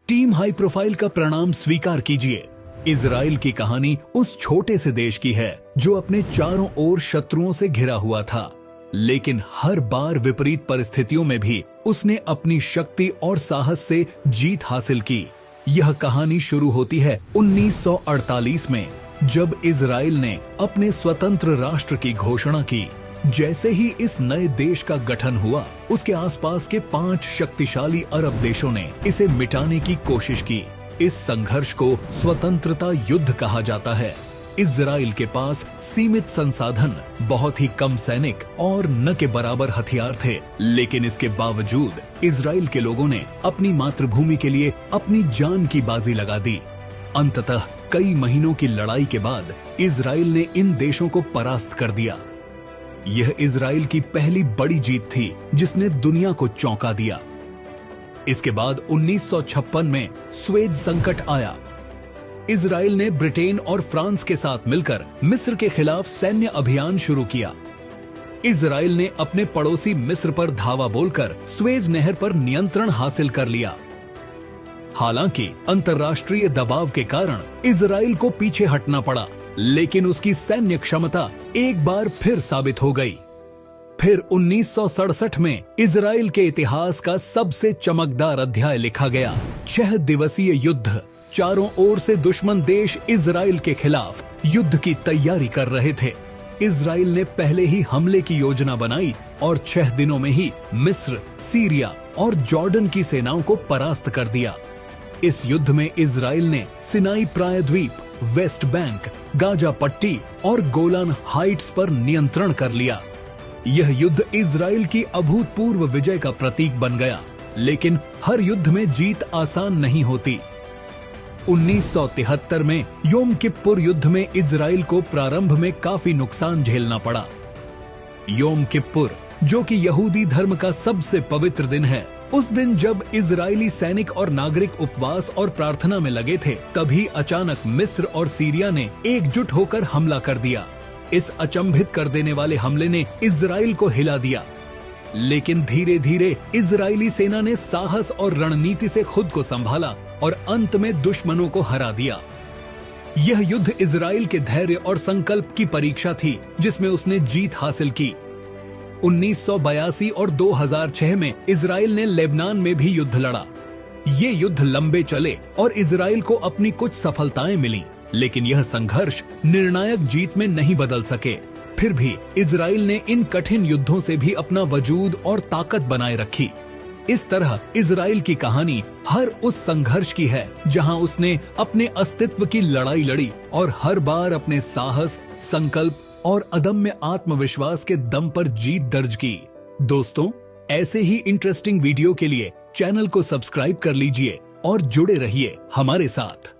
Team high profile का प्रणाम स्वीकार कीजिए। इजराइल की कहानी उस छोटे से देश की है जो अपने चारों ओर शत्रुओं से घिरा हुआ था, लेकिन हर बार विपरीत परिस्थितियों में भी उसने अपनी शक्ति और साहस से जीत हासिल की। यह कहानी शुरू होती है 1948 में, जब इजराइल ने अपने स्वतंत्र राष्ट्र की घोषणा की। जैसे ही इस नए देश का गठन हुआ, उसके आसपास के 5 शक्तिशाली अरब देशों ने इसे मिटाने की कोशिश की। इस संघर्ष को स्वतंत्रता युद्ध कहा जाता है। इजराइल के पास सीमित संसाधन, बहुत ही कम सैनिक और न के बराबर हथियार थे, लेकिन इसके बावजूद इजराइल के लोगों ने अपनी मातृभूमि के लिए अपनी जान की बाजी लगा दी। अंततः कई महीनों की लड़ाई के बाद इजराइल ने इन देशों को परास्त कर दिया। यह इजराइल की पहली बड़ी जीत थी जिसने दुनिया को चौंका दिया। इसके बाद 1956 में स्वेज संकट आया। इजराइल ने ब्रिटेन और फ्रांस के साथ मिलकर मिस्र के खिलाफ सैन्य अभियान शुरू किया। इजराइल ने अपने पड़ोसी मिस्र पर धावा बोलकर स्वेज नहर पर नियंत्रण हासिल कर लिया। हालांकि अंतर्राष्ट्रीय दबाव के कारण इजराइल को पीछे हटना पड़ा, लेकिन उसकी सैन्य क्षमता एक बार फिर साबित हो गई। फिर 1967 में इजराइल के इतिहास का सबसे चमकदार अध्याय लिखा गया। 6 दिवसीय युद्ध। चारों ओर से दुश्मन देश इजराइल के खिलाफ युद्ध की तैयारी कर रहे थे। इजराइल ने पहले ही हमले की योजना बनाई और 6 दिनों में ही मिस्र, सीरिया और जॉर्डन की सेनाओं को परास्त कर दिया। इस युद्ध में इजराइल ने सिनाई प्रायद्वीप, वेस्ट बैंक, गाजा पट्टी और गोलान हाइट्स पर नियंत्रण कर लिया। यह युद्ध इजराइल की अभूतपूर्व विजय का प्रतीक बन गया, लेकिन हर युद्ध में जीत आसान नहीं होती। 1973 में योम किप्पुर युद्ध में इजराइल को प्रारंभ में काफी नुकसान झेलना पड़ा। योम किप्पुर, जो कि यहूदी धर्म का सबसे पवित्र दिन है, उस दिन जब इजरायली सैनिक और नागरिक उपवास और प्रार्थना में लगे थे, तभी अचानक मिस्र और सीरिया ने एकजुट होकर हमला कर दिया। इस अचंभित कर देने वाले हमले ने इजराइल को हिला दिया, लेकिन धीरे धीरे इजरायली सेना ने साहस और रणनीति से खुद को संभाला और अंत में दुश्मनों को हरा दिया। यह युद्ध इजराइल के धैर्य और संकल्प की परीक्षा थी, जिसमें उसने जीत हासिल की। 1982 और 2006 में इजराइल ने लेबनान में भी युद्ध लड़ा। ये युद्ध लंबे चले और इजराइल को अपनी कुछ सफलताएं मिली, लेकिन यह संघर्ष निर्णायक जीत में नहीं बदल सके। फिर भी इजराइल ने इन कठिन युद्धों से भी अपना वजूद और ताकत बनाए रखी। इस तरह इजराइल की कहानी हर उस संघर्ष की है जहां उसने अपने अस्तित्व की लड़ाई लड़ी और हर बार अपने साहस, संकल्प और अदम्य आत्मविश्वास के दम पर जीत दर्ज की। दोस्तों, ऐसे ही इंटरेस्टिंग वीडियो के लिए चैनल को सब्सक्राइब कर लीजिए और जुड़े रहिए हमारे साथ।